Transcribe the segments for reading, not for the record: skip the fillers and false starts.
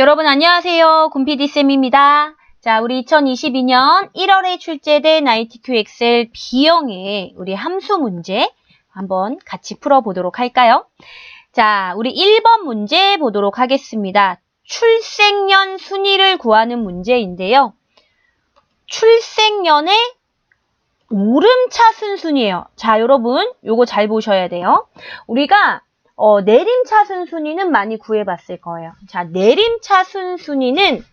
여러분 안녕하세요. 곰피디쌤입니다. 자, 우리 2022년 1월에 출제된 ITQ 엑셀 B형의 우리 함수 문제 한번 같이 풀어보도록 할까요? 자, 우리 1번 문제 보도록 하겠습니다. 출생년 순위를 구하는 문제인데요. 출생년의 오름차순 순위예요. 자, 여러분 요거 잘 보셔야 돼요. 우리가 내림차순 순위는 많이 구해봤을 거예요. 자, 내림차순 순위는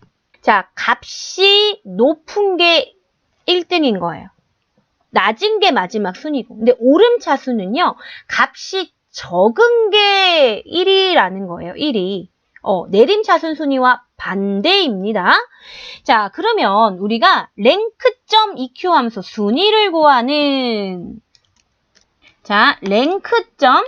자, 값이 높은 게 1등인 거예요. 낮은 게 마지막 순위고. 근데 오름차순은요, 값이 적은 게 1위라는 거예요. 1위. 내림차순 순위와 반대입니다. 자, 그러면 우리가 랭크점 EQ 함수 순위를 구하는 자, 랭크점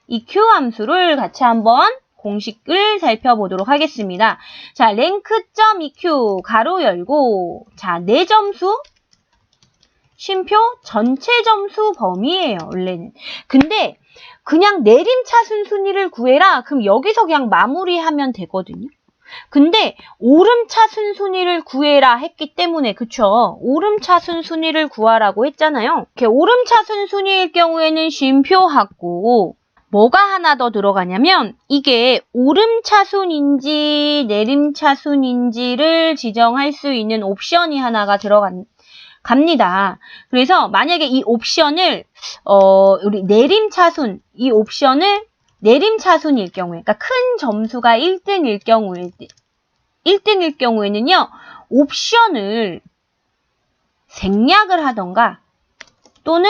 EQ 함수를 같이 한번 공식을 살펴보도록 하겠습니다. 자, 랭크점 EQ 가로 열고 자, 내 점수 쉼표 전체 점수 범위예요. 원래는. 근데 그냥 내림차순 순위를 구해라. 그럼 여기서 그냥 마무리하면 되거든요. 근데 오름차순 순위를 구해라 했기 때문에 그쵸? 오름차순 순위를 구하라고 했잖아요. 이렇게 오름차순 순위일 경우에는 쉼표하고 뭐가 하나 더 들어가냐면 이게 오름차순인지 내림차순인지를 지정할 수 있는 옵션이 하나가 갑니다. 그래서 만약에 이 옵션을 우리 내림차순 이 옵션을 내림차순일 경우에 그러니까 큰 점수가 1등일 경우에는요. 옵션을 생략을 하던가 또는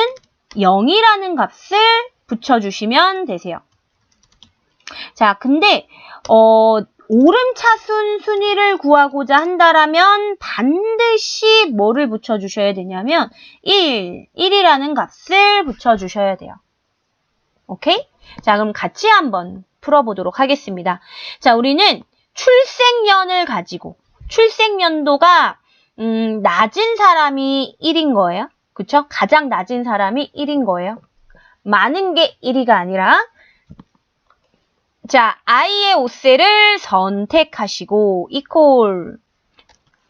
0이라는 값을 붙여주시면 되세요. 자, 근데 오름차순 순위를 구하고자 한다라면 반드시 뭐를 붙여주셔야 되냐면 1이라는 값을 붙여주셔야 돼요. 오케이? 자, 그럼 같이 한번 풀어보도록 하겠습니다. 자, 우리는 출생년을 가지고 출생연도가 낮은 사람이 1인 거예요. 그쵸? 가장 낮은 사람이 1인 거예요. 많은 게 1위가 아니라 자, i의 오셀을 선택하시고 equal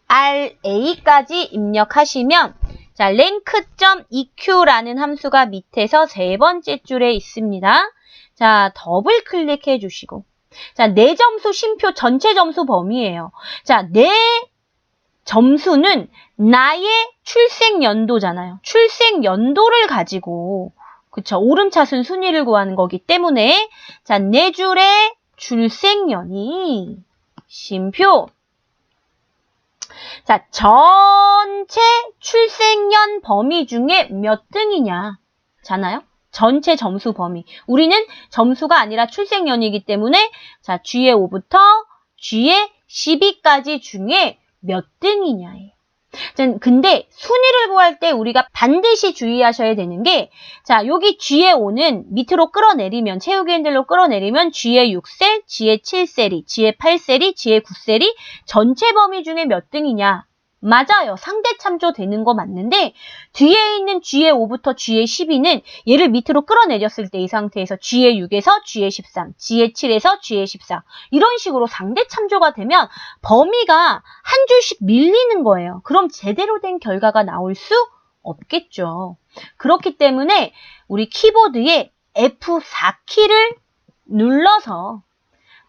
ra까지 입력하시면 자, rank.eq라는 함수가 밑에서 세 번째 줄에 있습니다. 자, 더블 클릭해 주시고 자, 내 점수 쉼표 전체 점수 범위예요. 자, 내 점수는 나의 출생 연도잖아요. 출생 연도를 가지고 그쵸. 오름차순 순위를 구하는 거기 때문에 자, 네 줄의 출생년이 쉼표 자, 전체 출생년 범위 중에 몇 등이냐 잖아요. 전체 점수 범위. 우리는 점수가 아니라 출생년이기 때문에 자, G의 5부터 G의 12까지 중에 몇 등이냐예요. 근데 순위를 구할 때 우리가 반드시 주의하셔야 되는 게 자, 여기 G의 5는 밑으로 끌어내리면 채우기 핸들로 끌어내리면 G의 6셀, G의 7셀이, G의 8셀이, G의 9셀이 전체 범위 중에 몇 등이냐. 맞아요. 상대 참조되는 거 맞는데 뒤에 있는 G의 5부터 G의 12는 얘를 밑으로 끌어내렸을 때 이 상태에서 G의 6에서 G의 13, G의 7에서 G의 14 이런 식으로 상대 참조가 되면 범위가 한 줄씩 밀리는 거예요. 그럼 제대로 된 결과가 나올 수 없겠죠. 그렇기 때문에 우리 키보드에 F4키를 눌러서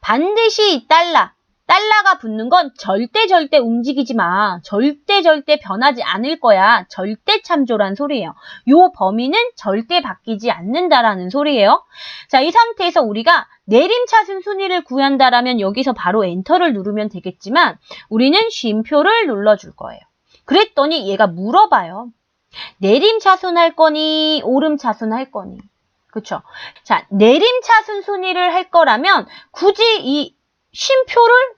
반드시 이 달러가 붙는 건 절대 움직이지 마. 절대 변하지 않을 거야. 절대 참조란 소리예요. 요 범위는 절대 바뀌지 않는다라는 소리예요. 자, 이 상태에서 우리가 내림차순 순위를 구한다라면 여기서 바로 엔터를 누르면 되겠지만 우리는 쉼표를 눌러줄 거예요. 그랬더니 얘가 물어봐요. 내림차순 할 거니 오름차순 할 거니. 그쵸? 자, 내림차순 순위를 할 거라면 굳이 이 쉼표를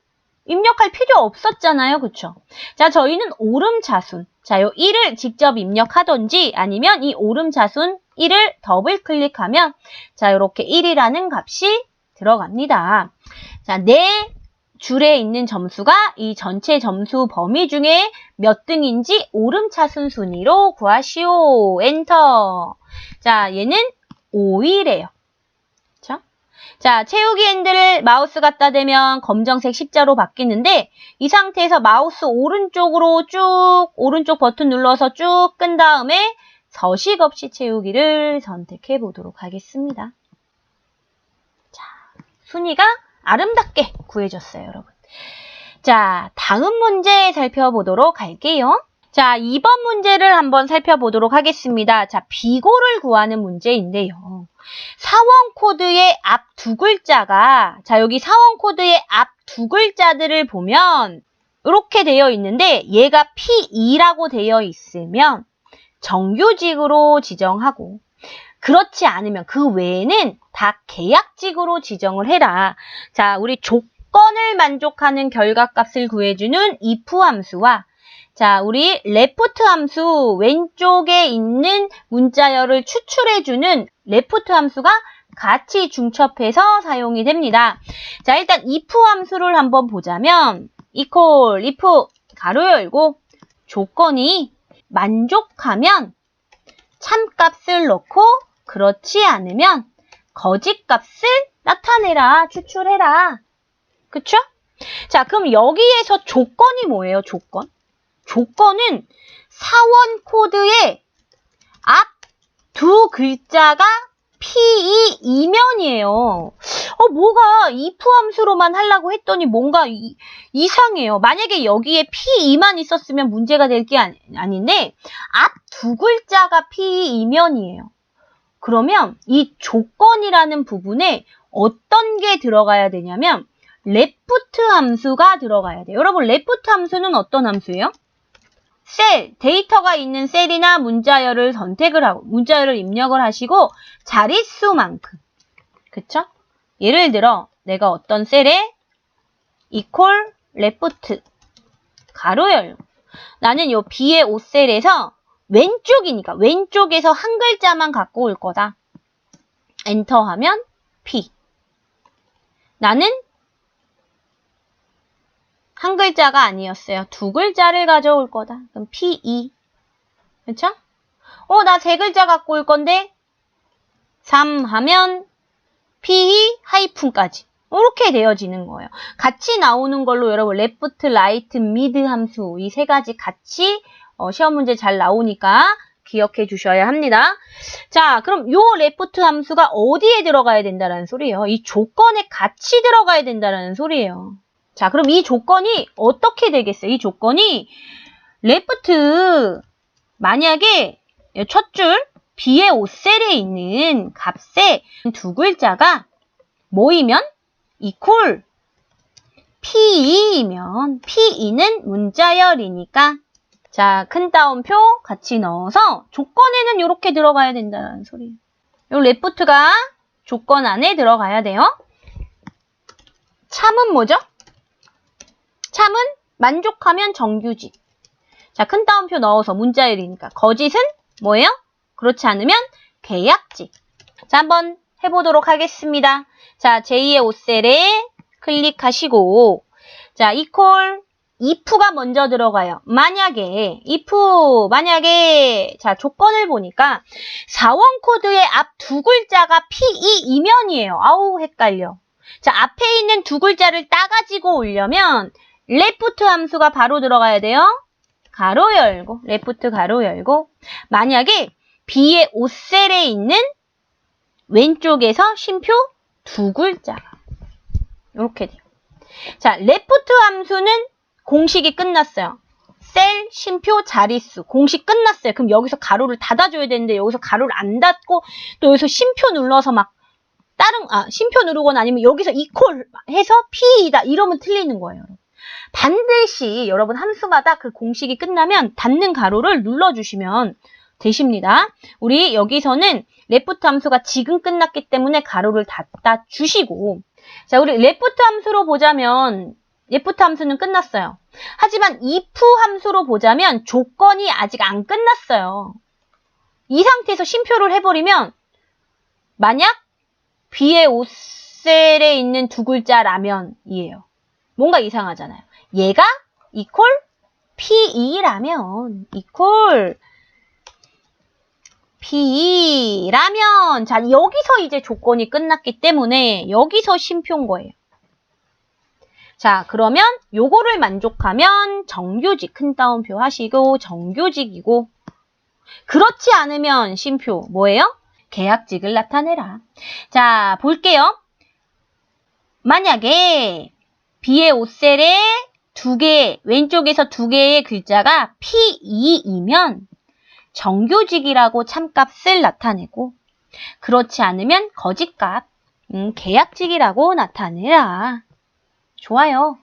입력할 필요 없었잖아요. 그쵸? 자, 저희는 오름차순. 자, 요 1을 직접 입력하던지 아니면 이 오름차순 1을 더블 클릭하면 자, 요렇게 1이라는 값이 들어갑니다. 자, 내 줄에 있는 점수가 이 전체 점수 범위 중에 몇 등인지 오름차순 순위로 구하시오. 엔터. 자, 얘는 5위래요. 그쵸? 자, 채우기 핸들을 마우스 갖다 대면 검정색 십자로 바뀌는데 이 상태에서 마우스 오른쪽으로 쭉 오른쪽 버튼 눌러서 쭉 끈 다음에 서식 없이 채우기를 선택해 보도록 하겠습니다. 자, 순위가 아름답게 구해졌어요, 여러분. 자, 다음 문제 살펴보도록 할게요. 자, 2번 문제를 한번 살펴보도록 하겠습니다. 자, 비고를 구하는 문제인데요. 사원 코드의 앞 두 글자가, 자, 여기 사원 코드의 앞 두 글자들을 보면 이렇게 되어 있는데 얘가 P2라고 되어 있으면 정규직으로 지정하고 그렇지 않으면 그 외에는 다 계약직으로 지정을 해라. 자, 우리 조건을 만족하는 결과값을 구해주는 if 함수와 자, 우리 left 함수 왼쪽에 있는 문자열을 추출해주는 left 함수가 같이 중첩해서 사용이 됩니다. 자, 일단 if 함수를 한번 보자면 equal if 가로 열고 조건이 만족하면 참값을 넣고 그렇지 않으면 거짓값을 나타내라, 추출해라. 그쵸? 자, 그럼 여기에서 조건이 뭐예요, 조건? 조건은 사원 코드의 앞 두 글자가 P2 이면이에요. 뭐가 if 함수로만 하려고 했더니 뭔가 이상해요. 만약에 여기에 P2만 있었으면 문제가 될 게 아닌데 앞 두 글자가 P2 이면이에요. 그러면 이 조건이라는 부분에 어떤 게 들어가야 되냐면 left 함수가 들어가야 돼요. 여러분 left 함수는 어떤 함수예요? 셀, 데이터가 있는 셀이나 문자열을 선택을 하고 문자열을 입력을 하시고 자릿수만큼 그쵸? 예를 들어 내가 어떤 셀에 equal left 가로 열고 나는 요 B의 5셀에서 왼쪽이니까 왼쪽에서 한 글자만 갖고 올 거다. 엔터 하면 P. 나는 한 글자가 아니었어요. 두 글자를 가져올 거다. 그럼 P2. 그쵸? 나 세 글자 갖고 올 건데 3 하면 P2 하이픈까지. 이렇게 되어지는 거예요. 같이 나오는 걸로 여러분 left, right, mid 함수 이 세 가지 같이 시험 문제 잘 나오니까 기억해 주셔야 합니다. 자, 그럼 요 left 함수가 어디에 들어가야 된다는 소리예요? 이 조건에 같이 들어가야 된다는 소리예요. 자, 그럼 이 조건이 어떻게 되겠어요? 이 조건이 left 만약에 첫 줄 B의 5셀에 있는 값에 두 글자가 모이면 equal P2이면 P2는 문자열이니까 자, 큰 따옴표 같이 넣어서 조건에는 이렇게 들어가야 된다는 소리예요. 요 left가 조건 안에 들어가야 돼요. 참은 뭐죠? 참은 만족하면 정규직. 자, 큰 따옴표 넣어서 문자열이니까. 거짓은 뭐예요? 그렇지 않으면 계약직. 자, 한번 해보도록 하겠습니다. 자, 제2의 5셀에 클릭하시고 자, equal if가 먼저 들어가요. 만약에 자, 조건을 보니까 사원 코드의 앞 두 글자가 P2 이면이에요. 아우, 헷갈려. 자, 앞에 있는 두 글자를 따가지고 오려면 left 함수가 바로 들어가야 돼요. 가로 열고 left 가로 열고 만약에 B의 5셀에 있는 왼쪽에서 쉼표 두 글자가 이렇게 돼요. 자, left 함수는 공식이 끝났어요. 셀, 쉼표, 자릿수 공식 끝났어요. 그럼 여기서 가로를 닫아줘야 되는데 여기서 가로를 안 닫고 또 여기서 쉼표 눌러서 막 쉼표 누르거나 아니면 여기서 equal 해서 P이다 이러면 틀리는 거예요. 반드시 여러분 함수마다 그 공식이 끝나면 닫는 가로를 눌러주시면 되십니다. 우리 여기서는 left 함수가 지금 끝났기 때문에 가로를 닫아 주시고 자, 우리 left 함수로 보자면 left 함수는 끝났어요. 하지만 if 함수로 보자면 조건이 아직 안 끝났어요. 이 상태에서 쉼표를 해버리면 만약 B의 5셀에 있는 두 글자라면이에요. 뭔가 이상하잖아요. 얘가 equal P2라면 equal P라면 자 여기서 이제 조건이 끝났기 때문에 여기서 쉼표인 거예요. 자 그러면 요거를 만족하면 정규직 큰 따옴표 하시고 정규직이고 그렇지 않으면 쉼표 뭐예요? 계약직을 나타내라. 자 볼게요. 만약에 B의 5셀에 왼쪽에서 두 개의 글자가 P2이면 정규직이라고 참값을 나타내고 그렇지 않으면 거짓값, 계약직이라고 나타내라. 좋아요.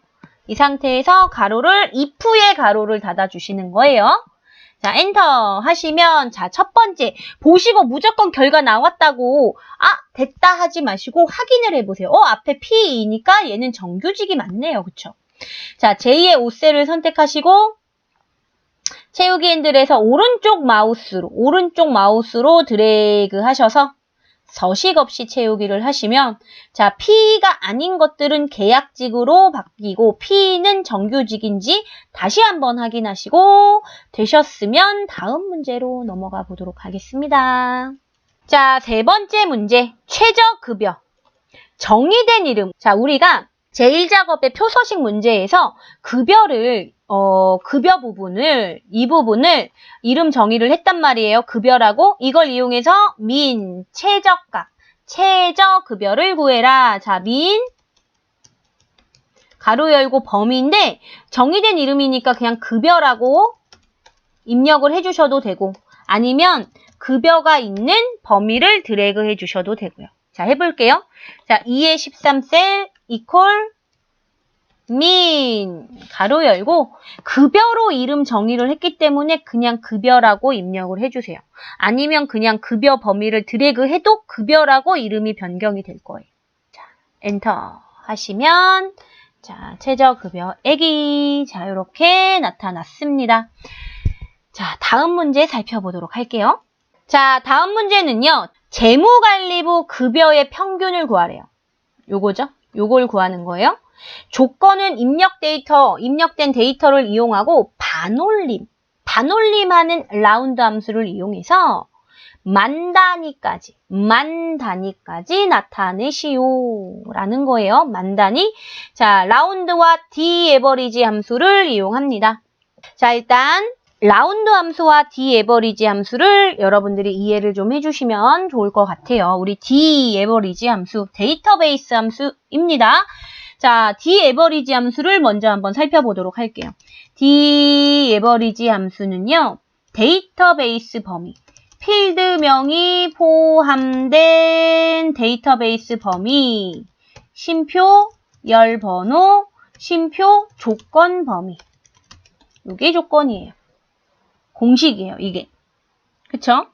이 상태에서 가로를 if의 가로를 닫아주시는 거예요. 자, 엔터 하시면 자, 첫 번째 보시고 무조건 결과 나왔다고 됐다 하지 마시고 확인을 해보세요. 앞에 P이니까 얘는 정규직이 맞네요. 그쵸? 자, 제2의 5셀을 선택하시고 채우기 핸들에서 오른쪽 마우스로 드래그 하셔서 서식 없이 채우기를 하시면 자 P가 아닌 것들은 계약직으로 바뀌고 P는 정규직인지 다시 한번 확인하시고 되셨으면 다음 문제로 넘어가 보도록 하겠습니다. 자, 세 번째 문제 최저급여 정의된 이름. 자, 우리가 제1작업의 표서식 문제에서 급여를 급여 부분을 이 부분을 이름 정의를 했단 말이에요. 급여라고 이걸 이용해서 최저값 최저급여를 구해라. 자, 가로 열고 범위인데 정의된 이름이니까 그냥 급여라고 입력을 해주셔도 되고 아니면 급여가 있는 범위를 드래그 해주셔도 되고요. 자, 해볼게요. 자, 2의 13셀 이퀄 가로 열고 급여로 이름 정의를 했기 때문에 그냥 급여라고 입력을 해주세요. 아니면 그냥 급여 범위를 드래그 해도 급여라고 이름이 변경이 될 거예요. 자, 엔터 하시면 자, 최저급여액이 자, 이렇게 나타났습니다. 자, 다음 문제 살펴보도록 할게요. 자, 다음 문제는요. 재무관리부 급여의 평균을 구하래요. 요거죠? 요걸 구하는 거예요. 조건은 입력된 데이터를 이용하고 반올림하는 라운드 함수를 이용해서 만 단위까지 나타내시오 라는 거예요. 만 단위. 자, 라운드와 d-에버리지 함수를 이용합니다. 자, 일단 라운드 함수와 d-에버리지 함수를 여러분들이 이해를 좀 해주시면 좋을 것 같아요. 우리 d-에버리지 함수, 데이터베이스 함수입니다. 자, d-에버리지 함수를 먼저 한번 살펴보도록 할게요. d-에버리지 함수는요, 데이터베이스 범위, 필드명이 포함된 데이터베이스 범위, 쉼표, 열번호, 쉼표, 조건 범위. 이게 조건이에요. 공식이에요, 이게. 그쵸?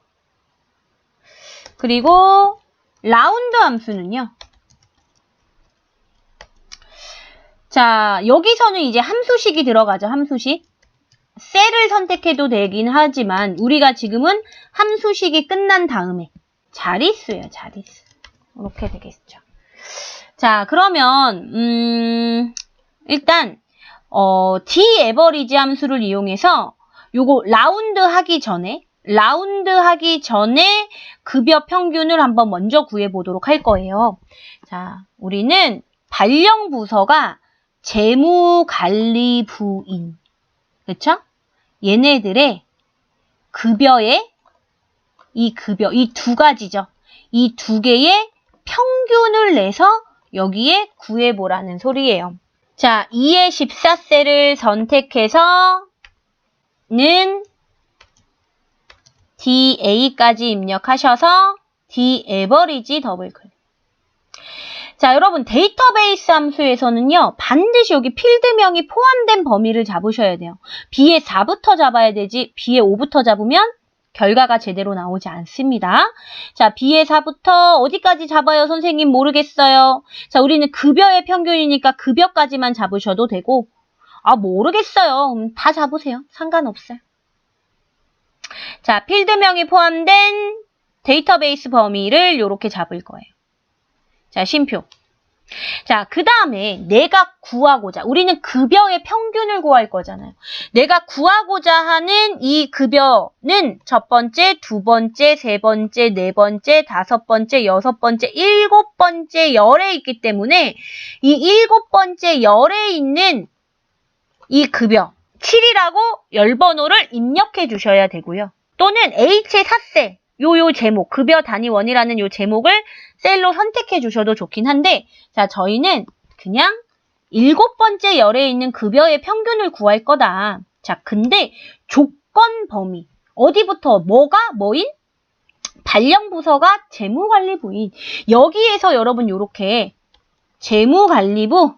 그리고 라운드 함수는요. 자, 여기서는 이제 함수식이 들어가죠, 함수식. 셀을 선택해도 되긴 하지만 우리가 지금은 함수식이 끝난 다음에 자릿수예요, 자릿수. 이렇게 되겠죠. 자, 그러면 일단 d-에버리지 함수를 이용해서 요거 라운드 하기 전에 급여 평균을 한번 먼저 구해보도록 할 거예요. 자, 우리는 발령 부서가 재무관리부인, 그쵸? 얘네들의 급여의 이 두 가지죠. 이 두 개의 평균을 내서 여기에 구해보라는 소리예요. 자, 2의 14셀을 선택해서 는 DA까지 입력하셔서 D-에버리지 더블클릭. 자, 여러분 데이터베이스 함수에서는요. 반드시 여기 필드명이 포함된 범위를 잡으셔야 돼요. B의 4부터 잡아야 되지 B의 5부터 잡으면 결과가 제대로 나오지 않습니다. 자, B의 4부터 어디까지 잡아요? 선생님 모르겠어요. 자, 우리는 급여의 평균이니까 급여까지만 잡으셔도 되고 모르겠어요. 다 잡으세요. 상관없어요. 자, 필드명이 포함된 데이터베이스 범위를 이렇게 잡을 거예요. 자, 쉼표. 자, 그 다음에 내가 구하고자, 우리는 급여의 평균을 구할 거잖아요. 내가 구하고자 하는 이 급여는 첫 번째, 두 번째, 세 번째, 네 번째, 다섯 번째, 여섯 번째, 일곱 번째 열에 있기 때문에 이 일곱 번째 열에 있는 이 급여, 7이라고 열번호를 입력해 주셔야 되고요. 또는 H의 삿세, 요 제목, 급여 단위원이라는 요 제목을 셀로 선택해 주셔도 좋긴 한데, 자, 저희는 그냥 일곱 번째 열에 있는 급여의 평균을 구할 거다. 자, 근데 조건 범위. 어디부터 뭐가 뭐인? 발령부서가 재무관리부인. 여기에서 여러분 요렇게 재무관리부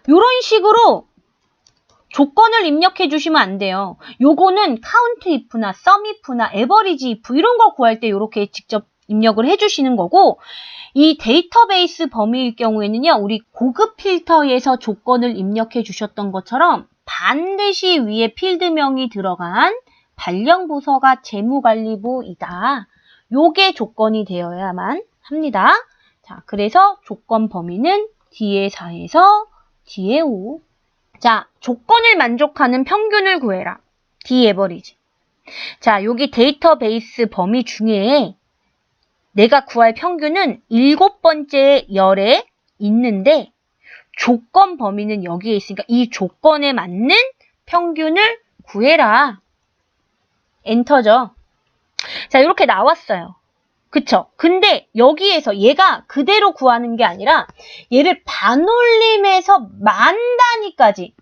요런 식으로 조건을 입력해 주시면 안 돼요. 요거는 카운트 if나 썸 if나 에버리지 if 이런 거 구할 때 이렇게 직접 입력을 해 주시는 거고, 이 데이터베이스 범위일 경우에는요, 우리 고급 필터에서 조건을 입력해 주셨던 것처럼 반드시 위에 필드명이 들어간 발령부서가 재무관리부이다. 요게 조건이 되어야만 합니다. 자, 그래서 조건 범위는 뒤에 4에서 뒤에 5. 자, 조건을 만족하는 평균을 구해라. D 에버리지. 자, 여기 데이터베이스 범위 중에 내가 구할 평균은 일곱 번째 열에 있는데 조건 범위는 여기에 있으니까 이 조건에 맞는 평균을 구해라. 엔터죠. 자, 이렇게 나왔어요. 그쵸? 근데 여기에서 얘가 그대로 구하는 게 아니라 얘를 반올림해서 만 단위까지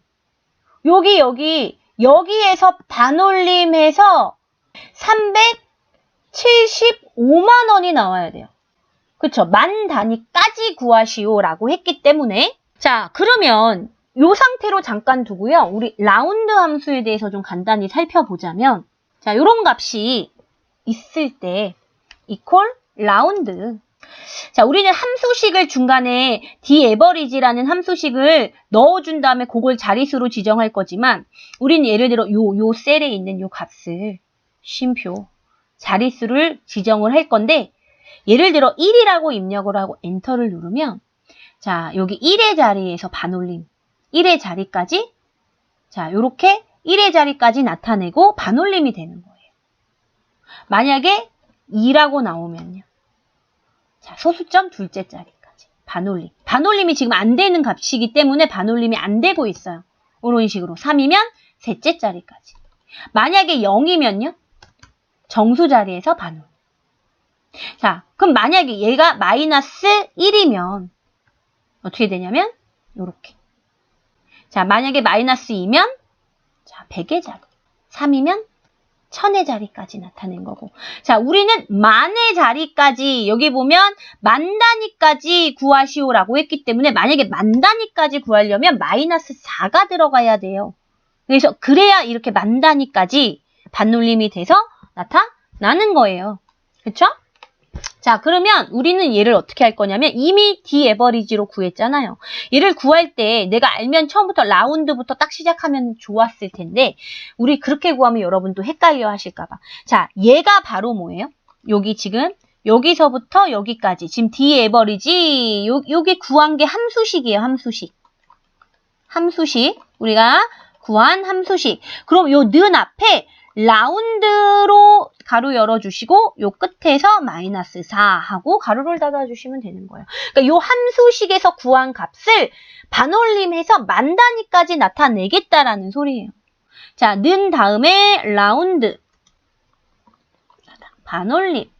여기에서 반올림해서 375만 원이 나와야 돼요. 그쵸? 만 단위까지 구하시오라고 했기 때문에, 자, 그러면 요 상태로 잠깐 두고요. 우리 라운드 함수에 대해서 좀 간단히 살펴보자면, 자, 요런 값이 있을 때 equal 라운드. 자, 우리는 함수식을 중간에 dAverage라는 함수식을 넣어준 다음에 그걸 자릿수로 지정할 거지만, 우리는 예를 들어 요 셀에 있는 요 값을 쉼표 자릿수를 지정을 할 건데, 예를 들어 1이라고 입력을 하고 엔터를 누르면, 자, 여기 1의 자리에서 반올림, 1의 자리까지, 자, 요렇게 1의 자리까지 나타내고 반올림이 되는 거예요. 만약에 2라고 나오면요. 자, 소수점 둘째 자리까지 반올림. 반올림이 지금 안 되는 값이기 때문에 반올림이 안 되고 있어요. 이런 식으로 3이면 셋째 자리까지. 만약에 0이면요. 정수 자리에서 반올림. 자, 그럼 만약에 얘가 마이너스 1이면 어떻게 되냐면 요렇게. 자, 만약에 마이너스 2면 자, 100의 자리. 3이면 1000의 자리까지 나타낸 거고. 자, 우리는 만의 자리까지, 여기 보면 만 단위까지 구하시오라고 했기 때문에 만약에 만 단위까지 구하려면 마이너스 4가 들어가야 돼요. 그래서 그래야 이렇게 만 단위까지 반올림이 돼서 나타나는 거예요. 그쵸? 자, 그러면 우리는 얘를 어떻게 할 거냐면 이미 dAverage로 구했잖아요. 얘를 구할 때 내가 알면 처음부터 라운드부터 딱 시작하면 좋았을 텐데 우리 그렇게 구하면 여러분도 헷갈려 하실까 봐. 자, 얘가 바로 뭐예요? 여기 지금 여기서부터 여기까지 지금 dAverage 여기 구한 게 함수식이에요. 함수식. 우리가 구한 함수식. 그럼 요 는 앞에 라운드로 가로 열어주시고 요 끝에서 마이너스 4 하고 가로를 닫아주시면 되는 거예요. 그러니까 요 함수식에서 구한 값을 반올림해서 만 단위까지 나타내겠다라는 소리예요. 자, 는 다음에 라운드 반올림.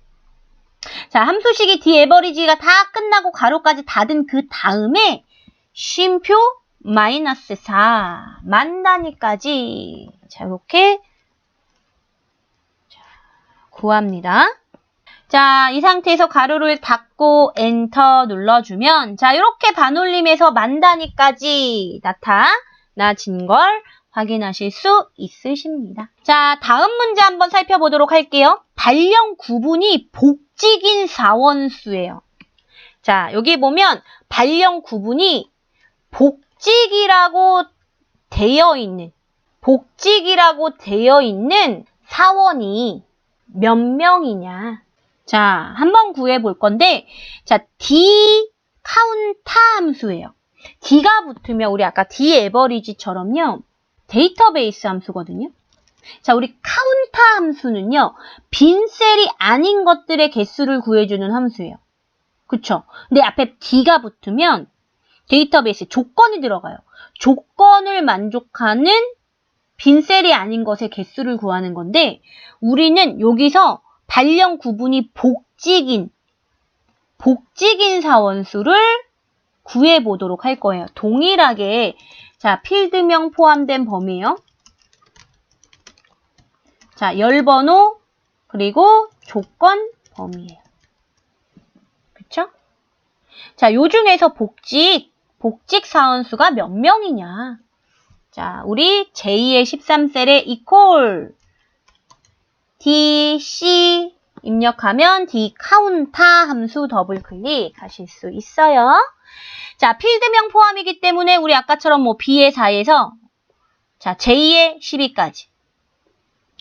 자, 함수식이 dAverage가 다 끝나고 가로까지 닫은 그 다음에 쉼표 마이너스 4 만 단위까지 자, 이렇게 구합니다. 자, 이 상태에서 가로를 닫고 엔터 눌러주면 자, 이렇게 반올림해서 만 단위까지 나타나진 걸 확인하실 수 있으십니다. 자, 다음 문제 한번 살펴보도록 할게요. 발령 구분이 복직인 사원수예요. 자, 여기 보면 발령 구분이 복직이라고 되어 있는 사원이 몇 명이냐. 자, 한번 구해볼 건데, 자, D 카운타 함수예요. D가 붙으면 우리 아까 D 에버리지처럼요, 데이터베이스 함수거든요. 자, 우리 카운타 함수는요, 빈 셀이 아닌 것들의 개수를 구해주는 함수예요. 그쵸? 근데 앞에 D가 붙으면 데이터베이스 조건이 들어가요. 조건을 만족하는 빈 셀이 아닌 것의 개수를 구하는 건데, 우리는 여기서 발령 구분이 복직인 사원수를 구해보도록 할 거예요. 동일하게, 자, 필드명 포함된 범위요. 자, 열번호, 그리고 조건 범위예요. 그쵸? 자, 요 중에서 복직 사원수가 몇 명이냐. 자, 우리 제2의 13셀에 equal DC 입력하면 D 카운타 함수 더블 클릭하실 수 있어요. 자, 필드명 포함이기 때문에 우리 아까처럼 뭐 B의 4에서 자, J의 12까지.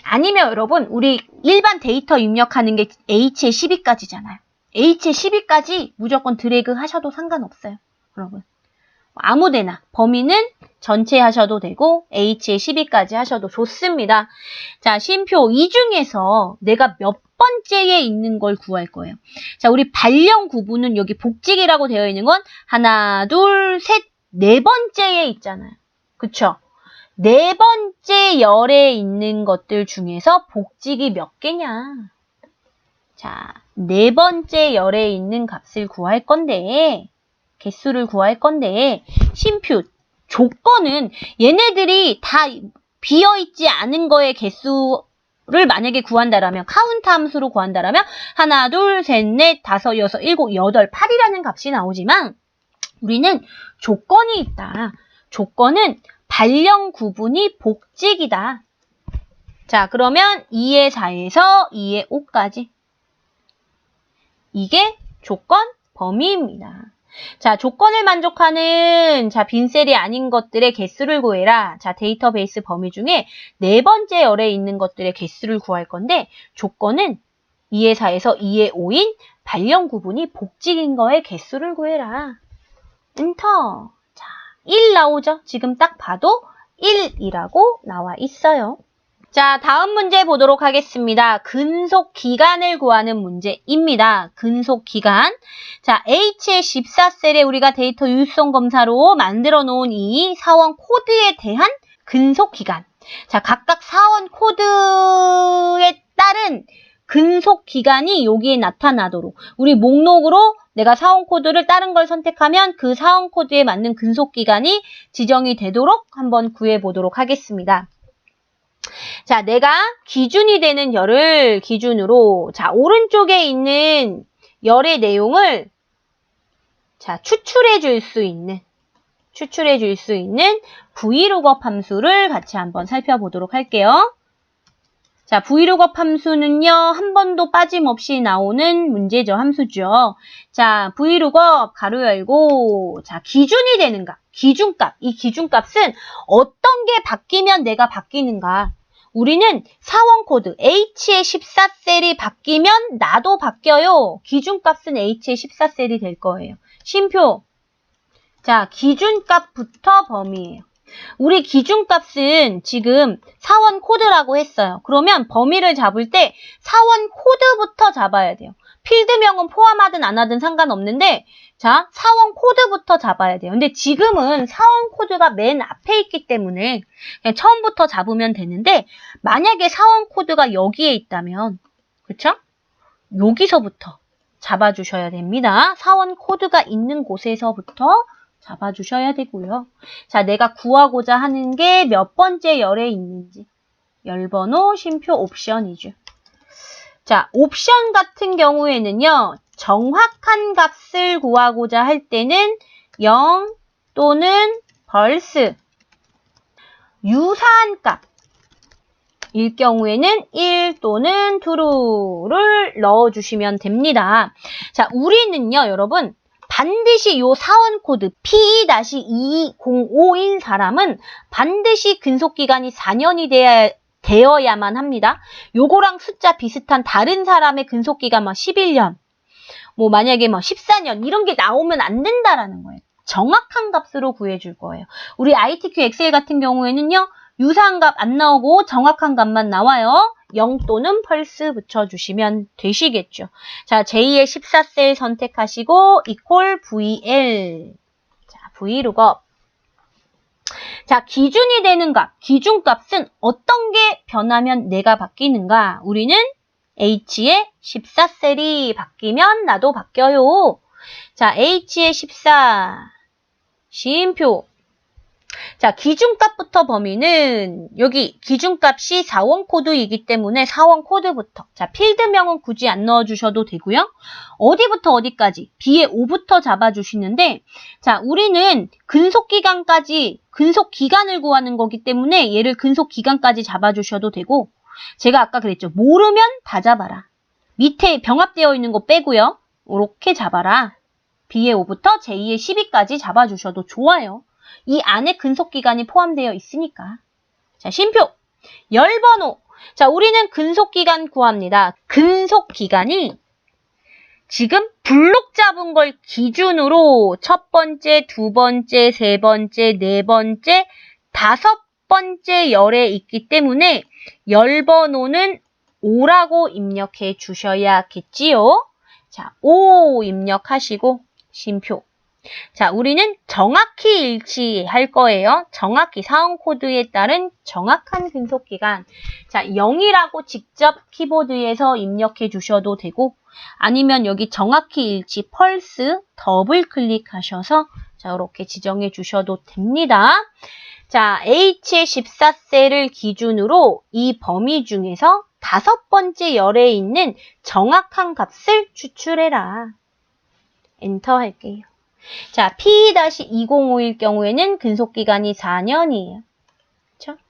아니면 여러분, 우리 일반 데이터 입력하는 게 H의 12까지잖아요. H의 12까지 무조건 드래그 하셔도 상관없어요. 여러분. 아무데나 범위는 전체 하셔도 되고 H의 12까지 하셔도 좋습니다. 자, 쉼표 이 중에서 내가 몇 번째에 있는 걸 구할 거예요. 자, 우리 발령 구분은 여기 복직이라고 되어 있는 건 하나, 둘, 셋, 네 번째에 있잖아요. 그쵸? 네 번째 열에 있는 것들 중에서 복직이 몇 개냐? 자, 네 번째 열에 있는 값을 구할 건데, 개수를 구할 건데, 쉼표 조건은 얘네들이 다 비어있지 않은 거의 개수를 만약에 구한다라면, 카운트 함수로 구한다라면 하나, 둘, 셋, 넷, 다섯, 여섯, 일곱, 여덟, 8이라는 값이 나오지만 우리는 조건이 있다. 조건은 발령 구분이 복직이다. 자, 그러면 2의 4에서 2의 5까지. 이게 조건 범위입니다. 자, 조건을 만족하는 자, 빈셀이 아닌 것들의 개수를 구해라. 자, 데이터베이스 범위 중에 네 번째 열에 있는 것들의 개수를 구할 건데 조건은 2의 4에서 2의 5인 발령 구분이 복직인 거의 개수를 구해라. 엔터. 자, 1 나오죠? 지금 딱 봐도 1이라고 나와 있어요. 자, 다음 문제 보도록 하겠습니다. 근속 기간을 구하는 문제입니다. 근속 기간. 자, H의 14셀에 우리가 데이터 유효성 검사로 만들어 놓은 이 사원 코드에 대한 근속 기간. 자, 각각 사원 코드에 따른 근속 기간이 여기에 나타나도록 우리 목록으로 내가 사원 코드를 다른 걸 선택하면 그 사원 코드에 맞는 근속 기간이 지정이 되도록 한번 구해 보도록 하겠습니다. 자, 내가 기준이 되는 열을 기준으로 자, 오른쪽에 있는 열의 내용을 자, 추출해 줄 수 있는 VLOOKUP 함수를 같이 한번 살펴보도록 할게요. 자, VLOOKUP 함수는요, 한 번도 빠짐없이 나오는 문제죠, 함수죠. 자, VLOOKUP 가로 열고, 자, 기준이 되는 값, 기준값. 이 기준값은 어떤 게 바뀌면 내가 바뀌는가. 우리는 사원 코드 H의 14셀이 바뀌면 나도 바뀌어요. 기준값은 H의 14셀이 될 거예요. 쉼표. 자, 기준값부터 범위예요. 우리 기준값은 지금 사원 코드라고 했어요. 그러면 범위를 잡을 때 사원 코드부터 잡아야 돼요. 필드명은 포함하든 안 하든 상관없는데 자, 사원 코드부터 잡아야 돼요. 근데 지금은 사원 코드가 맨 앞에 있기 때문에 그냥 처음부터 잡으면 되는데 만약에 사원 코드가 여기에 있다면 그쵸? 여기서부터 잡아주셔야 됩니다. 사원 코드가 있는 곳에서부터 잡아주셔야 되고요. 자, 내가 구하고자 하는 게 몇 번째 열에 있는지. 열번호, 쉼표, 옵션이죠. 자, 옵션 같은 경우에는요. 정확한 값을 구하고자 할 때는 0 또는 벌스. 유사한 값일 경우에는 1 또는 true를 넣어주시면 됩니다. 자, 우리는요, 여러분. 반드시 요 사원 코드 P-2005인 사람은 반드시 근속기간이 4년이 돼야 되어야만 합니다. 요거랑 숫자 비슷한 다른 사람의 근속기간 11년, 만약에 14년 이런 게 나오면 안 된다라는 거예요. 정확한 값으로 구해줄 거예요. 우리 ITQ 엑셀 같은 경우에는요. 유사한 값 안 나오고 정확한 값만 나와요. 0 또는 펄스 붙여주시면 되시겠죠. 자, 제2의 14셀 선택하시고 equal VL. 자, VLOOKUP. 자, 기준이 되는 값, 기준값은 어떤 게 변하면 내가 바뀌는가? 우리는 H의 14셀이 바뀌면 나도 바뀌어요. 자, H의 14, 시인표. 자, 기준값부터 범위는 여기 기준값이 4원 코드이기 때문에 4원 코드부터. 자, 필드명은 굳이 안 넣어주셔도 되고요. 어디부터 어디까지? B의 5부터 잡아주시는데, 자, 우리는 근속기간까지, 근속기간을 구하는 거기 때문에 얘를 근속기간까지 잡아주셔도 되고, 제가 아까 그랬죠. 모르면 다 잡아라. 밑에 병합되어 있는 거 빼고요. 이렇게 잡아라. B의 5부터 제2의 12까지 잡아주셔도 좋아요. 이 안에 근속기간이 포함되어 있으니까. 자, 쉼표. 열번호. 자, 우리는 근속기간 구합니다. 근속기간이 지금 블록 잡은 걸 기준으로 첫 번째, 두 번째, 세 번째, 네 번째, 다섯 번째 열에 있기 때문에 열번호는 5라고 입력해 주셔야겠지요. 자, 5 입력하시고 쉼표. 자, 우리는 정확히 일치할 거예요. 정확히 사원 코드에 따른 정확한 근속기간. 자, 0이라고 직접 키보드에서 입력해 주셔도 되고 아니면 여기 정확히 일치 펄스 더블 클릭하셔서 자, 이렇게 지정해 주셔도 됩니다. 자, H의 14셀을 기준으로 이 범위 중에서 다섯 번째 열에 있는 정확한 값을 추출해라. 엔터 할게요. 자, P-2051 경우에는 근속기간이 4년이에요. 그렇죠?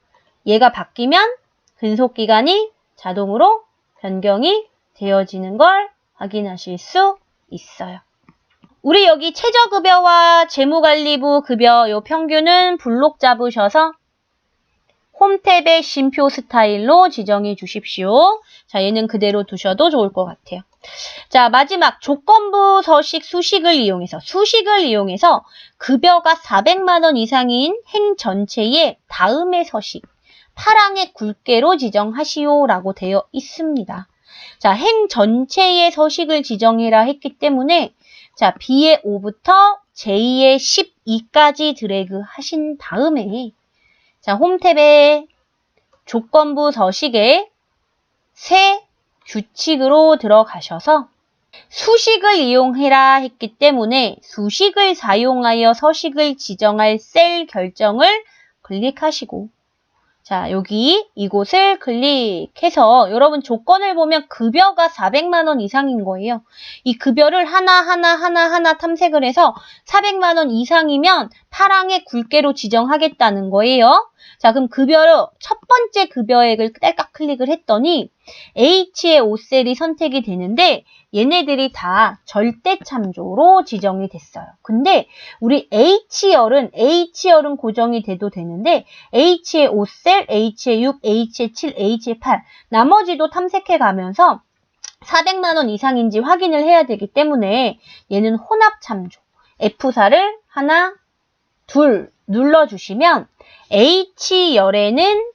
얘가 바뀌면 근속기간이 자동으로 변경이 되어지는 걸 확인하실 수 있어요. 우리 여기 최저급여와 재무관리부 급여 요 평균은 블록 잡으셔서 홈탭의 쉼표 스타일로 지정해 주십시오. 자, 얘는 그대로 두셔도 좋을 것 같아요. 자, 마지막 조건부 서식 수식을 이용해서 급여가 400만 원 이상인 행 전체의 다음의 서식 파랑의 굵게로 지정하시오라고 되어 있습니다. 자, 행 전체의 서식을 지정해라 했기 때문에 자, B의 5부터 J의 12까지 드래그 하신 다음에 자, 홈탭에 조건부 서식에 새 규칙으로 들어가셔서 수식을 이용해라 했기 때문에 수식을 사용하여 서식을 지정할 셀 결정을 클릭하시고 자, 여기 이곳을 클릭해서 여러분 조건을 보면 급여가 400만 원 이상인 거예요. 이 급여를 하나 탐색을 해서 400만 원 이상이면 파랑의 굵게로 지정하겠다는 거예요. 자, 그럼 급여로 첫 번째 급여액을 딸깍 클릭을 했더니 H의 5셀이 선택이 되는데 얘네들이 다 절대 참조로 지정이 됐어요. 근데 우리 H열은 고정이 돼도 되는데 H의 5셀, H의 6, H의 7, H의 8 나머지도 탐색해 가면서 400만 원 이상인지 확인을 해야 되기 때문에 얘는 혼합 참조. F4를 하나, 둘 눌러주시면 H열에는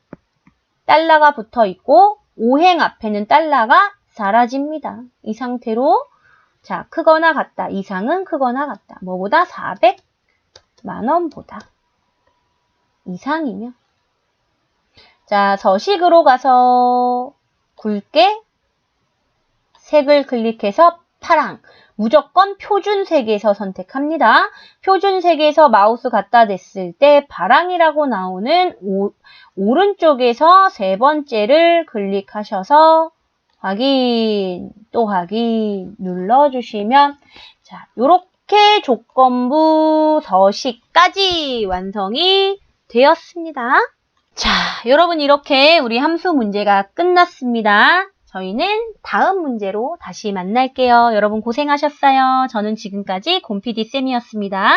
달러가 붙어 있고 5행 앞에는 달러가 사라집니다. 이 상태로 자, 크거나 같다. 이상은 크거나 같다. 뭐보다 400만 원보다 이상이면 자, 서식으로 가서 굵게 색을 클릭해서 파랑 무조건 표준색에서 선택합니다. 표준색에서 마우스 갖다 댔을 때 파랑이라고 나오는 오른쪽에서 세 번째를 클릭하셔서 확인, 또 확인 눌러주시면 자, 요렇게 조건부 서식까지 완성이 되었습니다. 자, 여러분 이렇게 우리 함수 문제가 끝났습니다. 저희는 다음 문제로 다시 만날게요. 여러분 고생하셨어요. 저는 지금까지 곰PD쌤이었습니다.